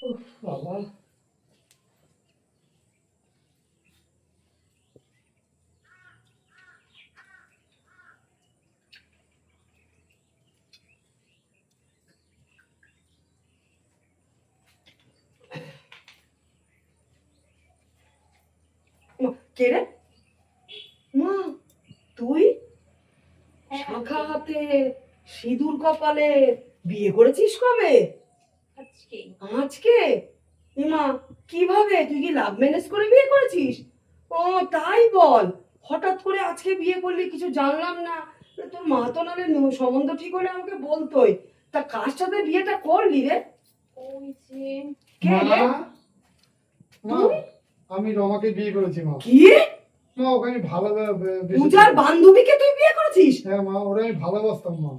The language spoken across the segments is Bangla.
উফ বাবা। কে রে? মা, তুই শাঁখা হাতে, সিঁদুর কপালে, বিয়ে করেছিস কবে? আজকে। আজকে? মা, কিভাবে? তুই কি লাভ ম্যারেজ করে বিয়ে করেছিস? ও তাই বল, হঠাৎ করে আজকে বিয়ে করলি, কিছু জানলাম না। তোর মা তো নালে সম্বন্ধ ঠিক হলে আমাকে বলতোই। তা কার সাথে বিয়েটা করলি রে? ওই যে কে রে? মা, তুই? আমি রমাকে বিয়ে করেছি মা। কি? মা, ওকে আমি পূজার বান্ধবীকে তুই বিয়ে করেছিস? হ্যাঁ মা, ওরা আমি ভালোবাসতাম মা।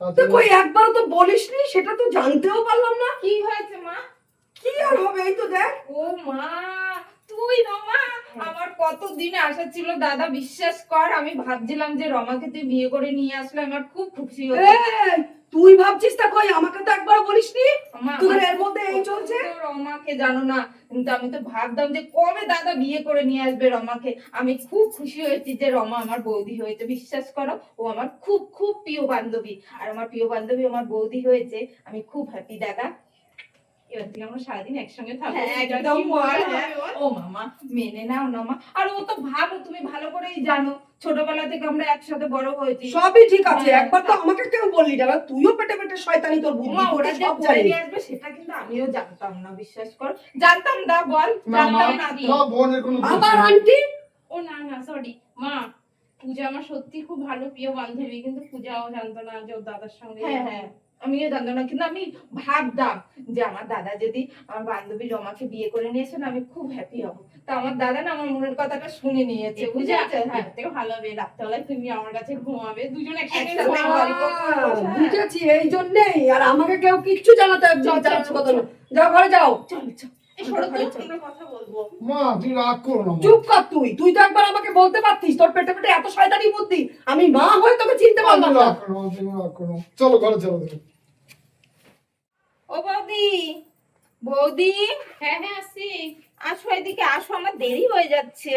তো তাছাড়া কই একবার তো বলিসনি, সেটা তো জানতেও পারলাম না। কি হয়েছে মা? কি আর হবে, এই তো দেখ। ও মা, তুই রমা, আমার কতদিন আশা ছিল দাদা, বিশ্বাস কর। আমি ভাবছিলাম যে রমাকে তুই বিয়ে করে নিয়ে আসলে আমার খুব খুশি হতো। এই, তুই ভাবছিস তা কই, আমাকে তো একবার বলিসনি। মা, তোদের এর মধ্যে এই চলছে। তো রমাকে জানো না, কিন্তু আমি তো ভাবতাম যে কবে দাদা বিয়ে করে নিয়ে আসবে রমাকে। আমি খুব খুশি হয়েছি যে রমা আমার বৌদি হয়েছে। বিশ্বাস করো, ও আমার খুব খুব প্রিয় বান্ধবী, আর আমার প্রিয় বান্ধবী আমার বৌদি হয়েছে। আমি খুব হ্যাপি দাদা। এবার থেকে আমরা সারাদিন একসঙ্গে থাকবো। হ্যাঁ, এটা একদম কি মজা বল, হবে হ্যাঁ। বল? ও মামা, মেনে নাও না মা। আর ও তো ভালো, তুমি ভালো করেই জানো, ছোটবেলা থেকে আমরা একসাথে বড় হয়েছি। সবই ঠিক আছে, হ্যাঁ, একবার তো আমাকে কেউ বললি না, তুইও পেটে পেটে শয়তানি, তোর বুদ্ধি মা, তোকে ওরা যে সব করে জানি। নিয়ে আসবে সেটা কিন্তু আমিও জানতাম না। বিশ্বাস কর, জানতাম না। বল, মা, মা, জানতাম না তো। মা, বোনের কোনো দোষ আবার নেই। আন্টি? ও না না, সরি মা। পূজা আমার সত্যি খুব ভালো প্রিয় বান্ধবী, কিন্তু পূজাও জানতো না যে ওর দাদার সঙ্গে। হ্যাঁ হ্যাঁ, আমিও জানতাম না, কিন্তু আমি ভাবতাম যে আমার দাদা যদি আমার বান্ধবী রমাকে বিয়ে করে নিয়েছে না, আমি খুব হ্যাপি হব। তা আমার দাদা না আমার মনের কথাটা শুনে নিয়েছে, পূজা বুঝেছে? হ্যাঁ, থেকে ভালো হবে রাত্রেবেলায় তুমি আমার কাছে ঘুমাবে, দুজন একসাথে একসাথে ঘুমাবো। গল্প করবো। হ্যাঁ। বুঝেছি, এই জন্যেই। আর আমাকে কেউ কিচ্ছু জানাতে চল, চাচ্ছে চল, কথা না। যাও ঘরে যাও। চল চল, এই সরো তো, ঘরে চল। আমরা কথা বলবো। মা, তুই রাগ করো না মা। চুপ কর তুই। তুই তো একবার আমাকে বলতে পারতিস, তোর পেটে পেটে এত শয়তানি বুদ্ধি, আমি মা হয়ে তোকে চিনতে মা, পারলাম তুমি না। রাগ করো না, তুমি রাগ করো না। চলো ঘরে চলো চলো। ও বৌদি, বৌদি, হ্যাঁ হ্যাঁ, আসছি। আসো এদিকে আসো, আমার দেরি হয়ে যাচ্ছে।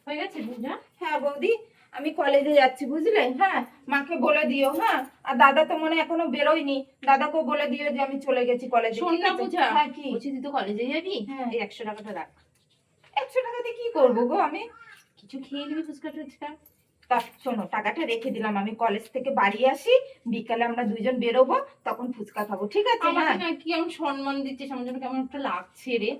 হয়ে গেছে পূজা? হ্যাঁ বৌদি, আমি কলেজে যাচ্ছি, বুঝলে? হ্যাঁ, মাকে বলে দিও। হ্যাঁ, আর দাদা তো মনে হয় এখনো বেরোয়নি, দাদাকেও বলে দিও যে আমি চলে গেছি কলেজে। শোন ঠিক না আছে? পূজা, হ্যাঁ, কি? বলছি তুই তো কলেজে যাবি, হ্যাঁ। এই 100 টাকাটা রাখ। 100 টাকা দিয়ে কি করবো গো আমি? কিছু খেয়ে নিবি ফুচকা টুচকা। তা শোনো, টাকাটা রেখে দিলাম, আমি কলেজ থেকে বাড়ি আসি, বিকালে আমরা দুইজন বেরোবো, তখন ফুচকা খাবো, ঠিক আছে? আমাকে হ্যাঁ, না কি এমন সম্মান দিচ্ছিস, আমার জন্য কেমন একটা লাগছে রে।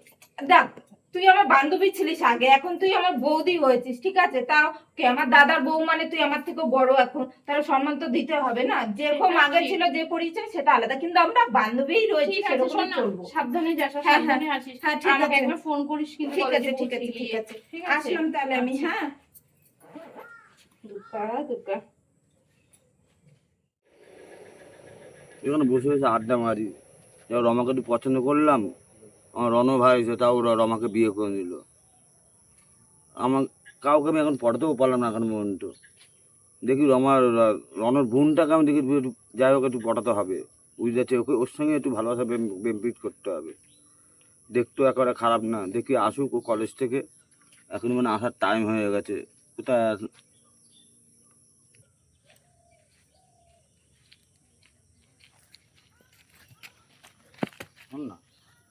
দেখ, তুই আমার বান্ধবী ছিলিস আগে, এখন তুই আমার বৌদি হয়েছিস, ঠিক আছে? তাও কে আমার দাদার বউ, মানে তুই আমার থেকে বড় এখন, তাহলে সম্মান তো দিতে হবে না? যেরকম সেটা আগে ঠিক। ছিল, যে পরিচয় সেটা আলাদা, কিন্তু আমরা বান্ধবীই রয়েছি, ঠিক আছে, সেরকম শোন না, চলবো। সাবধানে যাস আর হ্যাঁ, সাবধানে আসিস। হ্যাঁ, ঠিক আমাকে আছে। একবার ফোন করিস কিন্তু ঠিক কলেজে আছে, ঠিক পৌঁছে আছে, ঠিক গিয়ে। আছে। ঠিক আছে, আসলাম তাহলে আমি। আচ্ছা। হ্যাঁ, দুর্গা দুর্গা। এখানে বসে বসে আড্ডা মারি। এবার রমাকে একটু পছন্দ করলাম, আমার রণ ভাই এসে তাও ওরা রমাকে বিয়ে করে নিল। আমার কাউকে আমি এখন পটাতেও পারলাম না এখন পর্যন্ত। দেখি রণর বোনটাকে আমি দেখি একটু যাই হোক একটু পটাতে হবে, বুঝতে যাচ্ছে। ওকে ওর সঙ্গে একটু ভালোবাসা বেমপিট করতে হবে। দেখতেও একেবারে খারাপ না, দেখি আসুক ও কলেজ থেকে, এখন মানে আসার টাইম হয়ে গেছে। কোথায় শোন না,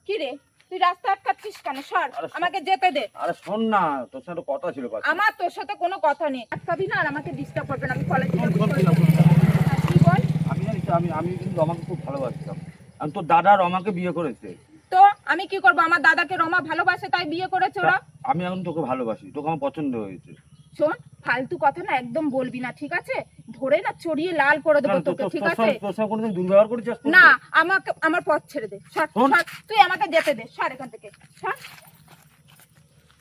কি রে, তুই রাস্তা আটকাচ্ছিস কেন? সর, আরে আমাকে যেতে দে। আরে শোন না, তোর সাথে একটা কথা ছিল পাশে। আমার তোর সাথে কোনো কথা নেই, আটকাবি না আর আমাকে ডিস্টার্ব করবে না। আমি কলেজে শোন, যাবো। শোন, চল, শোন, চল। শোন। হ্যাঁ, কি বল? আমি জানিস তো, আমি কিন্তু রমাকে খুব ভালোবাসতাম। আমি তোর দাদা রমাকে বিয়ে করেছে। তো আমি কি করবো? আমার দাদাকে রমা ভালোবাসে তাই বিয়ে করেছে ওরা। আমি এখন তোকে ভালোবাসি, তোকে আমার পছন্দ হয়েছে। শোন, ফালতু কথা না একদম বলবি না, ঠিক আছে? ধরে না চড়িয়ে লাল করে দেবো তোকে, ঠিক আছে? তোর সঙ্গে কোনোদিন দুর্ব্যবহার করেছিস? না, আমাকে, আমার পথ ছেড়ে দে। সর, শোন। সর, তুই আমাকে যেতে দে। সর এখান থেকে, সর।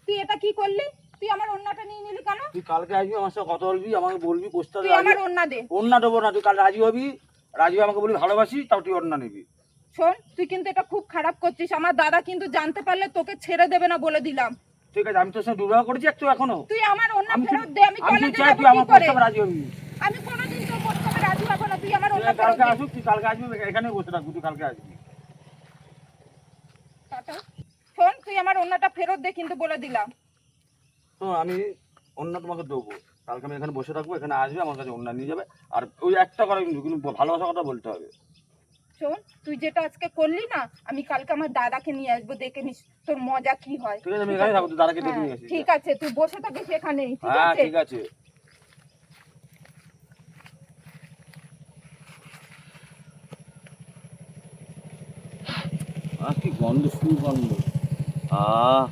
তুই এটা কি করলি? তুই আমার ওড়নাটা নিয়ে নিলি কেন? তুই কালকে আসবি, আমার সাথে কথা বলবি, আমাকে বলবি পোস্টার তুই আমার ওড়না দে। অন্য দেবো না। তুই কাল রাজি হবি, রাজি হয়ে আমাকে বলবি ভালোবাসি, তাও তুই অন্য নিবি। শোন, তুই কিন্তু এটা খুব খারাপ করছিস। আমার দাদা কিন্তু জানতে পারলে তোকে ছেড়ে দেবে না, বলে দিলাম। ঠিক আছে, আমি তোর সঙ্গে দুর্ব্যবহার করেছি একটু এখনো? তুই আমার ওড়না আমি ফেরত দে, আমি আমি কলেজে চাই যাবো তুই কি আমার করে? প্রস্তাবে রাজি হবি। আমি কোনোদিন তোর প্রস্তাবে রাজি হবো না, তুই আমার তুই ওড়না ফেরত কালকে দে। আসুক, তুই কালকে আসবি, এখানে বসে থাকবি, তুই কালকে আসবি। তুই আমার ওড়নাটা ফেরত দে, কিন্তু বলে দিলাম। তো আমি অন্য তোমাকে দেবো, কালকে আমি এখানে বসে থাকবো, এখানে আসবে আমার কাছে অন্য নিয়ে যাবে। আর ওই একটা করে কিন্তু ভালোবাসা কথা বলতে হবে। শোন, তুই যেটা আজকে করলি না, আমি কালকে আমার দাদাকে নিয়ে আসবো, দেখে নিস তোর মজা কি হয়। ঠিক আছে, আমি এখানে থাকবো, দাদাকে ডেকে হ্যাঁ, নিয়ে আসি। ঠিক আছে, তুই বসে থাকিস এখানেই, ঠিক হ্যাঁ আছে? ঠিক আছে। কি গন্ধ, সুগন্ধ। আহ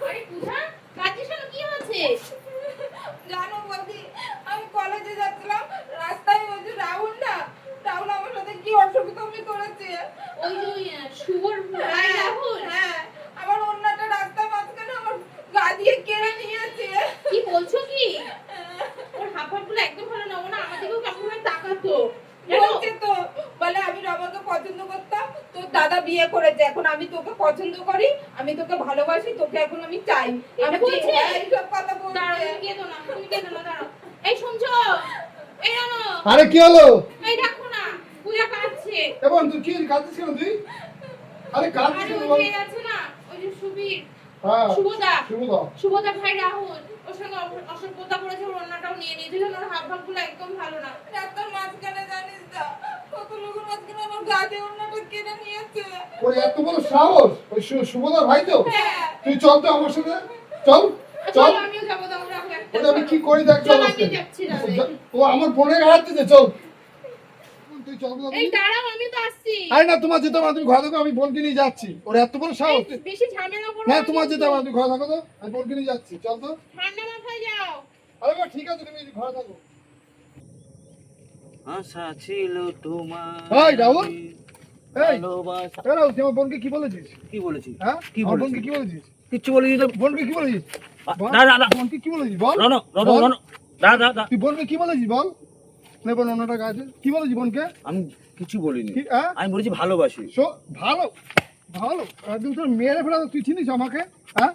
আরে পূজা, কাঁদছিস কেন? কি হয়েছে? জানো বৌদি, আমি কলেজে যাচ্ছিলাম, রাস্তায় ওই যে রাহুল না, রাহুল আমার সাথে কি অসুবিধা করেছে। ওই যে ওই শুভর ভাই রাহুল? হ্যাঁ, আমার ওড়নাটা রাস্তার মাঝখানে আমার গা দিয়ে কেড়ে নিয়েছে। কি বলছো কি? ওর হাবভাবগুলো একদম ভালো না, ও না আমাদেরকেও কেমন ভাবে তাকাতো। বলছে তো, বলে আমি রমাকে পছন্দ করতাম, তোর দাদা বিয়ে করেছে, এখন আমি তোকে পছন্দ করি, আমি তোকে ভালোবাসি, তোকে এখন আমি চাই। এটা আমি বলছে? এইসব কথা দাঁড়াও, বলছে। তুমি কেঁদো না, তুমি কেঁদো না, দাঁড়াও। এই শুনছো? এই জানো, আরে কি হলো? এই দেখো না, পূজা কাঁদছে। এবং তুই কি কাঁদছিস কেন তুই? আরে কাঁদছিস আরে কেন ওই বল? যে আছে না, ওই যে সুবীর, হ্যাঁ শুভদা, শুভদা। শুভদা ভাই রাহুল, ওর সঙ্গে অসভ্যতা করেছে, ওর অন্যটাও নিয়ে নিয়েছিল, ওর হাবভাবগুলো একদম ভালো না। রাস্তার মাঝখানে জানিস না, কত লোকের মাঝখানে আমার গা দিয়ে ওড়নাটা কেড়ে নিয়েছে। ওর এত বড় সাহস! ওই শুভদার ভাই তো? হ্যাঁ। তুই চল তো আমার সাথে, চল চল। চলো, আমিও যাবো, দাও রাখো একটা। ওটা আমি কি করি দেখ, চল চলো, আজকে। আমি যাচ্ছি, দাদা। ও আমার বোনের হাত দিতে, চল তুই চল তো। এই দাঁড়াও, আমি তো আসছি। আরে না, তোমার যেতে হবে না, তুমি ঘরে থাকো, আমি বোনকে নিয়ে যাচ্ছি। ওর এত বড় সাহস! এই, বেশি ঝামেলা করো না না তোমার কিন্তু। যেতে হবে না, তুমি ঘরে থাকো তো, আমি বোনকে নিয়ে যাচ্ছি, চল তো। ঠান্ডা মাথায় যাও। আরে বাবা ঠিক আছে, তুমি ঘরে থাকো। আশা ছিল তোমার, এই, রাহুল! এই ভালোবাসা। এ রাহুল, তুই আমার বোনকে কি বলেছিস? কি বলেছি? হ্যাঁ, কি আমার বলেছি? বোনকে কি বলেছিস? কিচ্ছু বলিনি তো। বোনকে কি বলেছিস? বল। না না না, বোনকে কি বলেছিস বল? রনো রনো বল। রনো, দাদা। তুই বোনকে কি বলেছিস বল? নে বোন অন্যটা গায়ে দে। কি বলেছিস বোনকে? আমি কিছু বলিনি, কি হ্যাঁ? আমি বলেছি ভালোবাসি। ভালো ভালো একদম তোর মেরে ফেলা, তুই চিনিস আমাকে? হ্যাঁ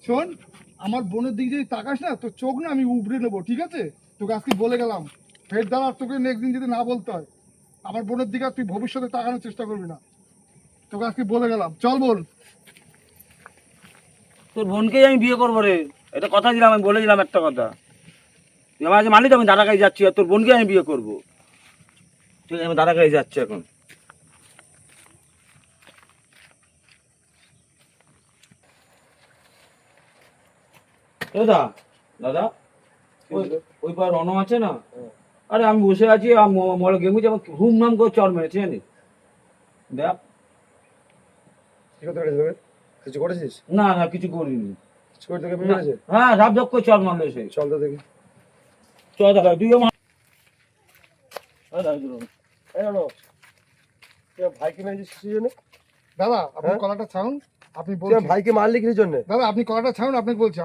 শোন, আমার বোনের দিকে যদি তাকাস না, তোর চোখ না আমি উবড়ে নেবো, ঠিক আছে? তোকে আজকে বলে গেলাম, ফের দ্বারা তোকে নেক্সট দিন যদি না বলতে হয়, আমার বোনের দিকে আর তুই ভবিষ্যতে তাকানোর চেষ্টা করবি না, তোকে আজকে বলে গেলাম। চল বল। তোর বোনকেই আমি বিয়ে করবো রে, এটা কথা দিলাম, আমি বলে দিলাম একটা কথা। তুই আমার আজ মানলি তো, আমি দাদা কাছে যাচ্ছি, আর তোর বোনকে আমি বিয়ে করবো। ঠিক আছে, আমি দাদা কাছে যাচ্ছি এখন। দাদা দাদা, ওই ওই পার রণ আছে না, আরে আমি বসে আছি, মলে গেমুছি, আমার হুম নাম করে চর মেরেছে জানিস? দেখ। কি করতে পেরেছিস? কিছু করেছিস? না না, কিছু করিনি। কিছু করে তোকে না, মেরেছে? হ্যাঁ ধাপ ধাপ করে চর মারলো সে। চল তো দেখি। চল দাদা, তুইও মার। এই হলো, তুই আমার ভাইকে মেরেছিস কিসের জন্য? দাদা আপনি হ্যাঁ? কলাটা ছাউন, আপনি তুই আমার বলছেন। ভাইকে মারলি কিসের জন্য? দাদা আপনি কলাটা ছাউন, আপনাকে বলছি,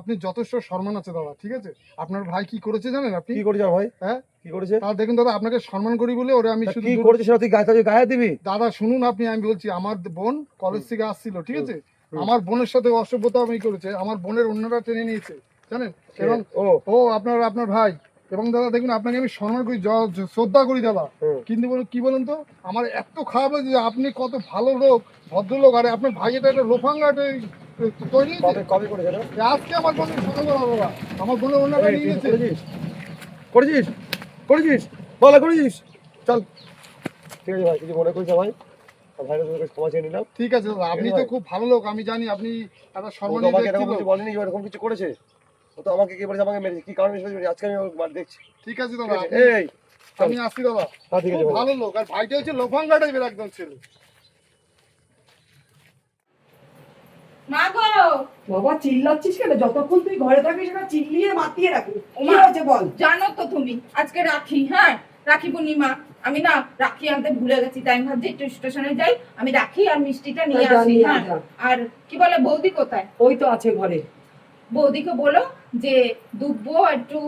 আপনি যথেষ্ট সম্মান আছে দাদা, ঠিক আছে? আপনার ভাই কি করেছে জানেন আপনি? কি করেছে আমার ভাই? হ্যাঁ, কি করেছে? তাহলে দেখুন দাদা, আপনাকে সম্মান করি বলে ওরে আমি তা শুধু কি করেছে সেটা তুই গায়ে দিবি? দাদা শুনুন আপনি, আমি বলছি, আমার বোন কলেজ থেকে আসছিল, ঠিক আছে? আমার বোনের সাথে অসভ্যতা আমি করেছে, আমার বোনের অন্যরা টেনে নিয়েছে জানেন, এবং ও ও আপনার ভাই, এবং দাদা দেখুন আপনাকে আমি সম্মান করি, শ্রদ্ধা করি দাদা, হুম। কিন্তু কি বলুন তো, আমার এত খারাপ লাগছে যে আপনি কত ভালো লোক, ভদ্রলোক, আর আপনার ভাই এটা একটা লোফাঙ্গা তৈরি হয়েছে। কবে করেছে এটা? আজকে আমার বোনের সাথে বলা দাদা, আমার বোনের অন্যরা এই, নিয়ে তুই নিয়েছে। করেছিস? করেছিস? করেছিস? বল করেছিস? চল। ঠিক আছে ভাই, কিছু মনে করিস না ভাই, আর ভাইয়ের তোর কাছে ক্ষমা চেয়ে নিলাম। ঠিক আছে দাদা, আপনি তো খুব ভালো লোক, আমি জানি আপনি একটা ও তো সম্মানীয় আমাকে ব্যক্তি এরকম লোক। কিছু বলেনি যে এরকম কিছু করেছে। ও তো আমাকে কি বলেছে, আমাকে মেরেছে, কি কারণে মেরেছে আজকে আমি ওর দেখছি। ঠিক আছে ঠিক দাদা, আছে? আপনি- এই আমি আসছি দাদা, হ্যাঁ ঠিক আছে খুব ভাই। ভালো লোক, আর ভাইটা হচ্ছে লোফাঙ্গা টাইপের একদম ছেলে। মা গো, বাবা চিল্লাচ্ছিস কেন? যতক্ষণ তুই ঘরে থাকিস সেটা চিল্লিয়ে মাতিয়ে রাখি। কি ওমা। হয়েছে বল? জানো তো তুমি আজকে রাখি, হ্যাঁ রাখি পূর্ণিমা, আমি না রাখি আনতে ভুলে গেছি, তাই আমি ভাবছি একটু স্টেশনে যাই, আমি রাখি আর মিষ্টিটা নিয়ে যা, আসি। নিয়ে হ্যাঁ, যা। আর কি বলে বৌদি কোথায়? ওই তো আছে ঘরে। বৌদিকে বলো যে দুব্বো একটু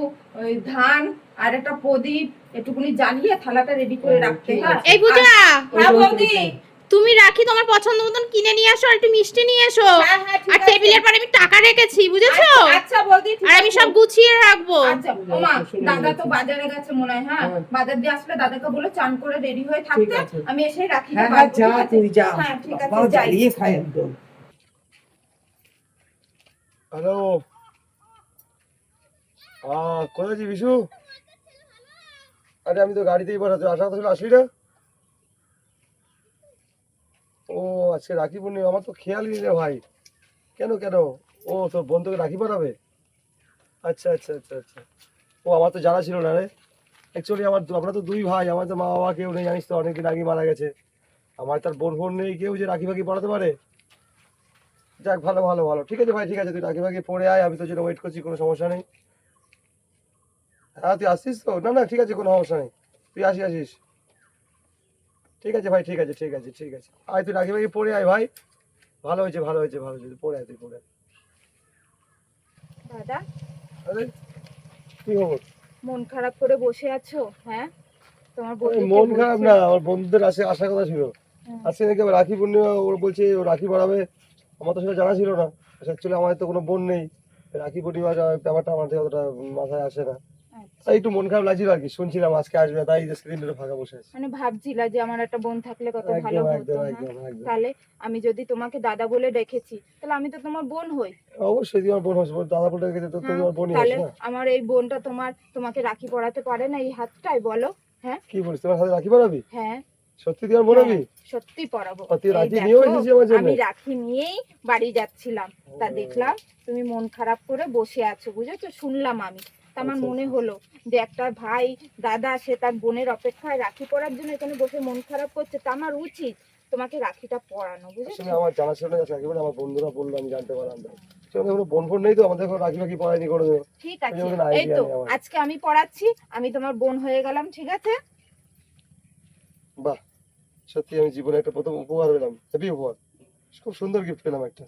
ওই ধান আর একটা প্রদীপ একটুকুনি জ্বালিয়ে থালাটা রেডি করে রাখতে। ঠিক হ্যাঁ আছে। এই পূজা, হ্যাঁ বৌদি, তুমি রাখি তোমার পছন্দ মতন কিনে নিয়ে আসো আর একটু মিষ্টি নিয়ে এসো। হ্যাঁ হ্যাঁ ঠিক আর আছে। টেবিলের পরে আমি টাকা রেখেছি, বুঝেছো? আচ্ছা, আচ্ছা বৌদি ঠিক আর আমি আছে। সব গুছিয়ে রাখবো। আচ্ছা ওমা, দাদা তো বাজারে গেছে মনে হয়। হ্যাঁ, বাজার দিয়ে আসলে দাদাকে বলে চান করে রেডি হয়ে থাকতে, আছে। আমি এসে রাখি। হ্যাঁ হ্যাঁ যা তুই যা, হ্যাঁ ঠিক আছে, বাবা যাই। জ্বালিয়ে খায় একদম। হ্যালো, কোথায় আছিস বিশু? আরে আমি তো গাড়িতেই বসাচ্ছি, আসার কথা ছিল, আসলি না? ও আজকে রাখি পূর্ণিমা, আমার তো খেয়ালই নেই রে ভাই। কেন কেন? ও তোর বোন তোকে রাখি পরাবে? আচ্ছা আচ্ছা আচ্ছা আচ্ছা। ও আমার তো জানা ছিল না রে। অ্যাকচুয়ালি আমরা তো দুই ভাই, আমার তো মা বাবা কেউ নেই, জানিস তো, অনেকদিন আগে মারা গেছে। আমার তার বোন ফোন নেই কেউ যে রাখি ফাঁকি পড়াতে পারে। যাক, ভালো ভালো ভালো, ঠিক আছে ভাই, ঠিক আছে, তুই রাখি ফাঁকি পড়ে আয়, আমি তোর জন্য ওয়েট করছি, কোনো সমস্যা নেই। হ্যাঁ তুই আসছিস তো? না না ঠিক আছে, কোনো সমস্যা নেই, তুই আসিস। ঠিক আছে ভাই, ঠিক আছে ঠিক আছে ঠিক আছে, আয় তুই রাখি ফাঁকি পড়ে আয় ভাই। ভালো হয়েছে ভালো হয়েছে ভালো হয়েছে, তুই পড়ে আয়, তুই পড়ে আয়। দাদা, আরে কি খবর? মন খারাপ করে বসে আছো? হ্যাঁ, তোমার আরে বন্ধু মন খারাপ না, আমার বন্ধুদের আসার কথা ছিল। হ্যাঁ। আজকে নাকি আবার রাখি পূর্ণিমা, ওরা বলছে ও রাখি পড়াবে। আমার তো সেটা জানা ছিল না। অ্যাকচুয়ালি আমার তো কোনো বোন নেই, রাখি পূর্ণিমা ব্যাপারটা আমার থেকে অতটা মাথায় আসে না। তাই একটু মন খারাপ লাগছিল আর কি, শুনছিলাম আজকে আসবে না, তাই স্ক্রিন ধরে ফাঁকা বসে আছে। মানে ভাবছিলা যে আমার একটা বোন থাকলে কত ভালো একদম হতো। একদম হ্যাঁ? একদম একদম। তাহলে আমি যদি তোমাকে দাদা বলে ডেকেছি, তাহলে আমি তো তোমার বোন হই। অবশ্যই তোমার বোন হচ্ছে, দাদা বলতে গেছে তো হ্যাঁ, তোমার বোনই তাহলে আছে না। আমার এই বোনটা তোমাকে রাখি পরাতে পারে না এই হাতটাই, বলো? হ্যাঁ কি বলিস, তোমার সাথে রাখি পরাবি? হ্যাঁ সত্যি তোমার বোনাবি? হ্যাঁ, সত্যি পরাবো। তুই এই রাখি দেখো, নিয়েও এসেছিস আমার জন্য? আমি রাখি নিয়েই বাড়ি যাচ্ছিলাম, তা দেখলাম তুমি মন খারাপ করে বসে আছো, বুঝেছো? শুনলাম আমি, তা আমার আচ্ছা, মনে আচ্ছা। হলো যে একটা ভাই দাদা সে তার বোনের অপেক্ষায় রাখি পরার জন্য এখানে বসে মন খারাপ করছে, তা আমার উচিত তোমাকে রাখিটা পরানো, বুঝেছো? আসলে আমার জানা ছিল না, একেবারে আমার বন্ধুরা বললো, আমি জানতে পারলাম না। সেখানে কোনো বোন ফোন নেই তো, আমাদের কোনো রাখি ফাঁকি পড়ায়নি কোনো দিনও। ঠিক ওই আছে, জন্য কোনো এই idea তো নেই আমার। আজকে আমি পড়াচ্ছি, আমি তোমার বোন হয়ে গেলাম, ঠিক আছে? বাহ, সত্যি আমি জীবনে একটা প্রথম উপহার পেলাম, হেভি উপহার, খুব সুন্দর গিফট পেলাম একটা।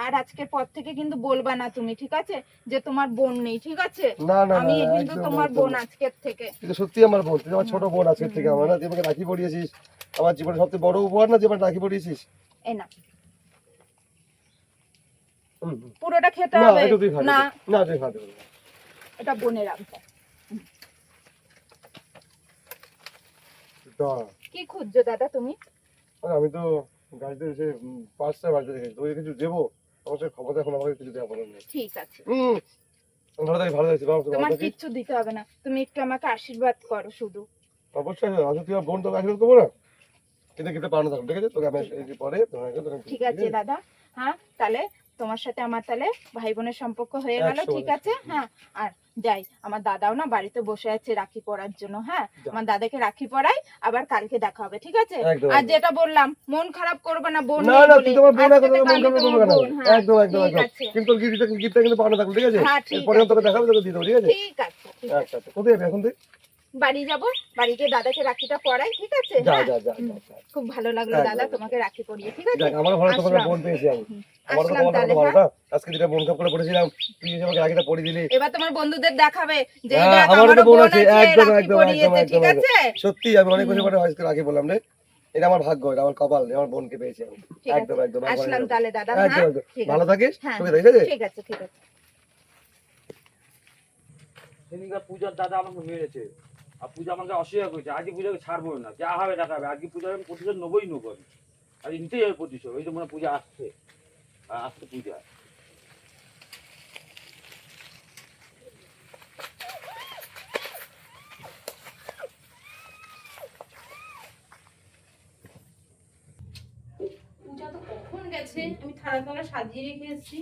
আর আজকের পর থেকে কিন্তু বলবা না তুমি, ঠিক আছে, যে তোমার বোন নেই, ঠিক আছে? না না আমি না, কিন্তু একদম তোমার একদম বোন না। আজকের থেকে। তুই তো সত্যি আমার বোন, তুই আমার ছোট বোন আজকের থেকে আমার, না তুই আমাকে রাখি পরিয়েছিস, আমার জীবনে সবচেয়ে বড় উপহার না, যে আমার রাখি পরিয়েছিস। এই না, হুম। পুরোটা খেতে না হবে একটু তুই খা, না, না তুই খাতে পারবি না। এটা বোনের আবদার। দাঁড়া। কি খুঁজছো দাদা তুমি? আরে আমি তো গাড়িতে এসে পাঁচটা বাড়িতে রেখেছি, তোকে কিছু দেবো, আমার সাথে ক্ষমতা এখন আমাকে কিছু দেওয়া বলেন নেই। ঠিক আছে, ভালো থাকি ভালো থাকি, ভালো তোমার থাকি। কিচ্ছু দিতে হবে না, তুমি একটু আমাকে আশীর্বাদ করো শুধু। অবশ্যই আসলে তুই আমার বোন, তোকে আশীর্বাদ করবো না, কিন্তু কিন্তু পাওনা থাকবে, ঠিক আছে? তোকে আমি এই যে পরে ঠিক আছে দাদা, হ্যাঁ তাহলে তোমার সাথে আমার তাহলে ভাই বোনের সম্পর্ক হয়ে গেল, 100 ঠিক আছে? হ্যাঁ, আর যাই, আমার দাদাও না বাড়িতে বসে আছে রাখি পরার জন্য। হ্যাঁ, যা। আমার দাদাকে রাখি পরাই, আবার কালকে দেখা হবে, ঠিক আছে? একদম, আর একদম। যেটা বললাম, মন খারাপ করবে না, বোন না নেই না, বলে। তুই তোমার বোন আজকে এখন থেকে মন আমি খারাপ করবো তোমার কেন? বোন, হ্যাঁ, একদম একদম ঠিক একদম, আছে। কিন্তু গিফটটা কিন্তু পাওনা থাকবে, ঠিক আছে? হ্যাঁ, ঠিক এরপরে আছে। তোকে দেখাবে, তোকে দিয়ে দেবো, ঠিক আছে? ঠিক আছে, ঠিক আছে। আচ্ছা আচ্ছা, কোথায় যাবি এখন তুই? বাড়ি যাব, বাড়িতে দাদাকে রাখিটা পরাই, ঠিক আছে? যা হ্যাঁ? যা যা হুম, যা, যা। খুব ভালো লাগলো একদম, দাদা একদম। তোমাকে রাখি পরিয়ে, ঠিক আছে? যাক, আমার ভালো তোমাকে আসলাম। বোন পেয়েছি আমি। হুম, আমার তো আসলাম তোমার তাহলে, ভালো হ্যাঁ? না, আজকে যেটা মন খারাপ করে পড়েছিলাম, তুই এসে আমাকে রাখিটা পরিয়ে দিলি। এবার তোমার বন্ধুদের দেখাবে যে হ্যাঁ, দেখ, আমারও তো আমারও বোন বোন আছে, আছে, একদম রাখি একদম পরিয়েছে, একদম ঠিক একদম। আছে? সত্যি আমি অনেক বছর পরে আজকে রাখি বললাম রে, এটা আমার ভাগ্য, এটা আমার কপাল, আমার বোনকে পেয়েছি আমি। ঠিক আছে, একদম একদম, একবার আসলাম একদম। তাহলে দাদা, একদম হ্যাঁ? একদম, ঠিক ভালো আছে। থাকিস, হ্যাঁ, তোকে ঠিক আছে? ঠিক আছে, ঠিক আছে। সেদিনকার পূজার দাদা আমাকে মেরেছে, আর পূজা আমাকে অস্বীকার করেছে, আজকে পূজাকে ছাড়বো না, যা হবে দেখা হবে, আজকে পূজা আমি প্রতিশোধ নেবই নেবো আমি, আজকে নিতেই হবে প্রতিশোধ, ওই তো মনে হয় পূজা আসছে, আর আসছে পূজা। পূজা তো কখন গেছে, আমি থালা থালা সাজিয়ে রেখে এসেছি,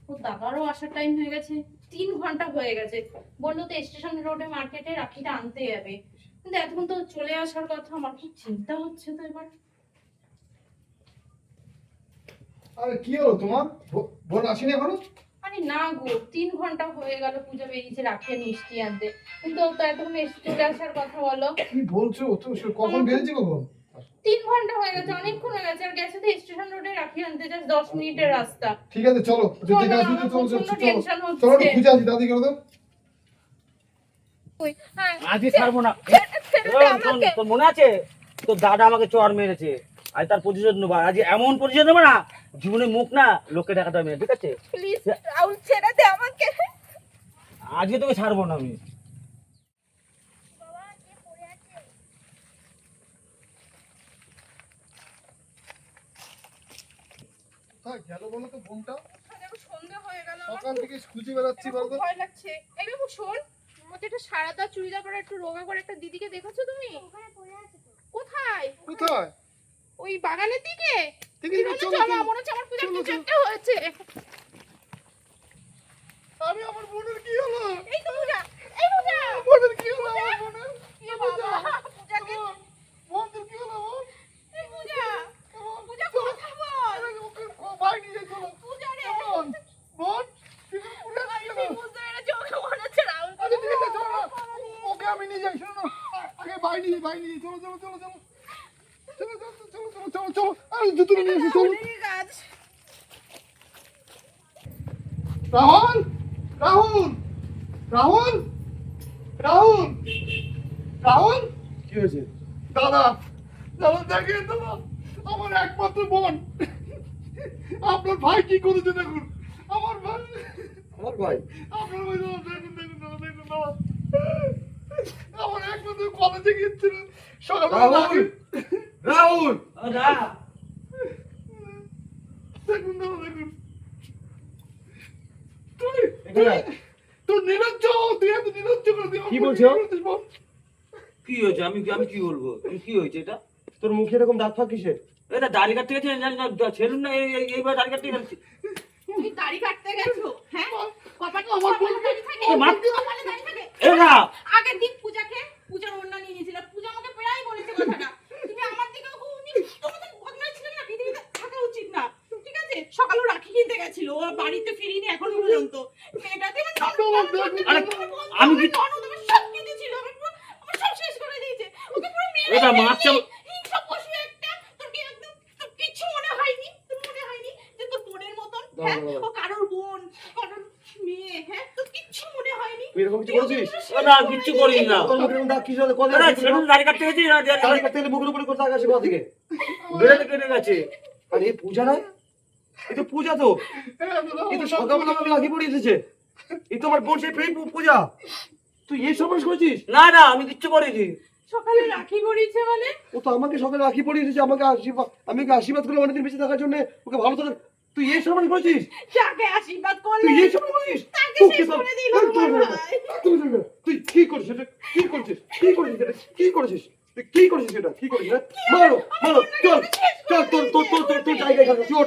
ও দাদারও আসার টাইম হয়ে গেছে, 3 ঘন্টা হয়ে গেছে। বললো তো স্টেশন রোডে মার্কেটে রাখিটা আনতে যাবে, কিন্তু এতক্ষণ তো চলে আসার কথা, আমার খুব চিন্তা হচ্ছে তো এবার। আরে কি হলো তোমার? বোন আসেনি এখনো? আরে না গো, 3 ঘন্টা হয়ে গেল পূজা বেরিয়েছে রাখি আর মিষ্টি আনতে, কিন্তু ও তো এতক্ষণ চলে আসার কথা। বলো কি বলছো? তো কখন বেরিয়েছে কখন? 3 ঘন্টা হয়ে গেছে, অনেকক্ষণ হয়ে গেছে, আর গেছে তো স্টেশন রোডে রাখি আনতে, জাস্ট 10 মিনিটের রাস্তা। ঠিক আছে চলো, চলো, দেখে আসি, আমার চলো চলো প্রচন্ড চলো টেনশন চলো, হচ্ছে। একটু খুঁজে আসি, দাদি কেন তো? হ্যাঁ, আজকে ছাড়বো না, ছেড়ে দে আমাকে। তোর মনে আছে তো দাদা আমাকে চর মেরেছে, আজ তার প্রতিশোধ নেবো। আজ এমন প্রতিশোধ নেবো না, জীবনে মুখ না লোককে দেখাতে হবে না, ঠিক আছে? প্লিজ রাহুল ছেড়ে দে আমাকে। আজকে তোকে ছাড়বো না আমি। কোথায় গেল বলো তো বোনটা? সন্ধে হয়ে গেল, সকাল থেকে খুঁজে বেড়াচ্ছি বলো তো। ভয় লাগছে। এই বাবু শোন, ওই যে একটা সারাদা চুড়িদার পরে একটু রোগা করে একটা দিদিকে দেখেছো তুমি? কোথায়? কোথায়? ওই বাগানের দিকে। ঠিক আছে, চলো, চলো, চলো। মনে হচ্ছে আমার পূজার চলো, কিছু চলো। একটা হয়েছে। আরে আমার বোনের কি হলো? এই তো পূজা, এই পূজা। বোনের কি হলো আমার বোনের? এ বাবা, পূজাকে, বোনদের কি হলো বোন? এই পূজা, পূজা কথা বল। আরে ওকে ভাই নিয়ে চলো। পূজা রে, বোন, বোন, তুমি পুরো আমি বুঝতে পেরেছি ওকে মনে হচ্ছে রাহুল। আরে ঠিক আছে, চলো না। ওকে আমি নিয়ে যাই, শোনো না। আগে ভাই নিয়ে চলো, চলো, চলো, চলো। চলো, চলো, চলো, চলো, চলো, চলো। আরে জুতো নিয়ে এসো, চলো। রাহুলেরই কাজ। রাহুল, রাহুল, রাহুল, রাহুল, রাহুল। কি হয়েছে? দাদা, দাদা দেখেন দাদা, আমার একমাত্র বোন, আপনার ভাই কি করেছে দেখুন। আমার ভাই, আমার ভাই? আপনার ভাই দাদা, দেখুন দেখুন দাদা, দেখুন দাদা, আমার একমাত্র কলেজে গিয়েছিল সকালবেলা। রাহুল, রাহুল, দেখুন দাদা, দেখুন। এখানে আয়। তোর নিরজ্জ, তুই এত নিরজ্জ করে দিও। কি বলছো? কি হয়েছে? আমি কি বলবো? কি হয়েছে এটা? তোর মুখে এরকম দাগ ফাগ কিসের? এটা দাড়ি কাটতে গেছে, জানি না, ছেলুন না, এইবার দাড়ি কাটতে গেছে। তুমি দাড়ি কাটতে গেছো? হ্যাঁ, কপালে আমার কপালে দাড়ি থাকে, কপালে দাড়ি থাকে। এ না, আগের দিন পূজাকে, পূজার ওড়না নিয়ে নিয়েছিল। পূজা আমাকে প্রায় বলেছে কথাটা, তুমি আমার দিকে তোমাদের বদমাইশ ছিল না, পৃথিবীতে থাকা উচিত না। ঠিক আছে, সকালে রাখি কিনতে গেছিল, ও বাড়িতে ফিরিনি এখনো পর্যন্ত। মেয়েটাতে আরে আমি কি সব কিছু ছিল, আমার সব শেষ করে দিয়েছে। ওকে পুরো মেরে এটা মারছে। হিংসা পশু একটা। তোর কি একদম, তোর কিছু মনে হয়নি? তোর মনে হয়নি যে তোর বোনের মতন, হ্যাঁ, ও কারোর বোন, কারোর মেয়ে, হ্যাঁ, তোর কিচ্ছু মনে হয়নি? তুই এরকম কিছু করেছিস? না, কিচ্ছু করিস না। তোর মুখে এরকম দাগ কিসের? কত আরে ছেলুন দাড়ি কাটতে গেছি না, দাড়ি কাটতে গেলে মুখের উপরে কোথা থেকে আসে, কোথা থেকে? বেড়ে কেটে গেছে। আর এই পূজা নয়, এই তো পূজা তো, এই তো সকালবেলা আমাকে রাখি পরিয়ে এসেছে। এই তো আমার বোন, সেই প্রেম পূজা। তুই এই সর্বনাশ করেছিস? না না, আমি কিচ্ছু করিনি। সকালে রাখি পরিয়েছে মানে? ও তো আমাকে সকালে রাখি পরিয়ে এসেছে, আমাকে আশীর্বাদ, আমি ওকে আশীর্বাদ করলাম অনেকদিন বেঁচে থাকার জন্য, ওকে ভালো থাকার। তুই এই সর্বনাশ করেছিস? যাকে আশীর্বাদ করলে তুই এই সর্বনাশ করেছিস? তাকে তোকে শেষ তো- করে দিল তুই- তোমার তুই- ভাই। তুই- তুই কি করেছিস এটা? কি করেছিস? কি করেছিস এটা? কি করেছিস? তুই কি করেছিস এটা? কি করেছিস এটা? মারো, মারো, চল, চল, তোর জায়গায় খানা, চল,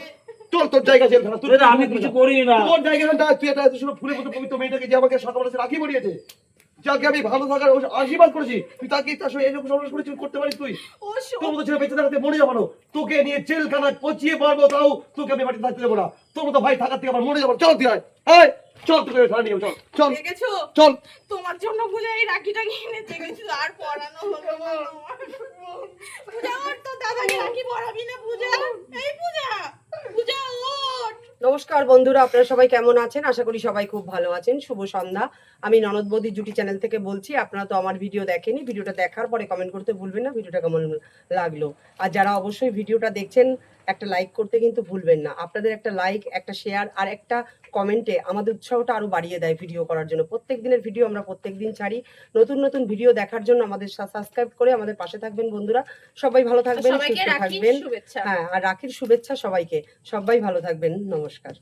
তোর জায়গা জেলখানা। এটা আমি কিছু করিনি না। তোর জায়গা খানা, তুই এটা এত সুন্দর ফুলের মতো পবিত্র মেয়েটাকে যে আমাকে সকালে রাখি পরিয়েছে, যাকে আমি ভালো থাকার আশীর্বাদ করেছি, তুই তাকে তার সঙ্গে এরকম সর্বনাশ করেছিস, করতে পারিস তুই? ও তোর মতো ছেলে বেঁচে থাকাতে মরে যাবো না, তোকে নিয়ে জেলখানায় পচিয়ে পারবো, তাও তোকে আমি বাড়িতে থাকতে দেবো না। তোর মতো ভাই থাকার থেকে আমার মরে যাবো। চল তুই আয়, আয়, চল, তোকে থানা নিয়ে যাবো, চল, চল, দেখেছো, চল। তোমার জন্য পূজা এই রাখিটা কিনে দেখেছি, আর পরানো হলো না তোমার। পূজা ওর, তো দাদাকে রাখি পরাবি না পূজা? এই পূজা, পূজা ওঠ। নমস্কার বন্ধুরা, আপনারা সবাই কেমন আছেন? আশা করি সবাই খুব ভালো আছেন। শুভ সন্ধ্যা। আমি ননদ বৌদি জুটি চ্যানেল থেকে বলছি। আপনারা তো আমার ভিডিও দেখেনি, ভিডিওটা দেখার পরে কমেন্ট করতে ভুলবেন না ভিডিওটা কেমন লাগলো। আর যারা অবশ্যই ভিডিওটা দেখছেন, একটা লাইক করতে কিন্তু ভুলবেন না। আপনাদের একটা লাইক, একটা শেয়ার আর একটা কমেন্টে আমাদের উৎসাহটা আরো বাড়িয়ে দেয় ভিডিও করার জন্য। প্রত্যেক দিনের ভিডিও আমরা প্রত্যেক দিন ছাড়ি। নতুন নতুন ভিডিও দেখার জন্য আমাদের সাবস্ক্রাইব করে আমাদের পাশে থাকবেন বন্ধুরা। সবাই ভালো থাকবেন, সবাইকে সুস্থ রাখির থাকবেন। শুভেচ্ছা। হ্যাঁ, আর রাখির শুভেচ্ছা সবাইকে। সবাই ভালো থাকবেন। নমস্কার।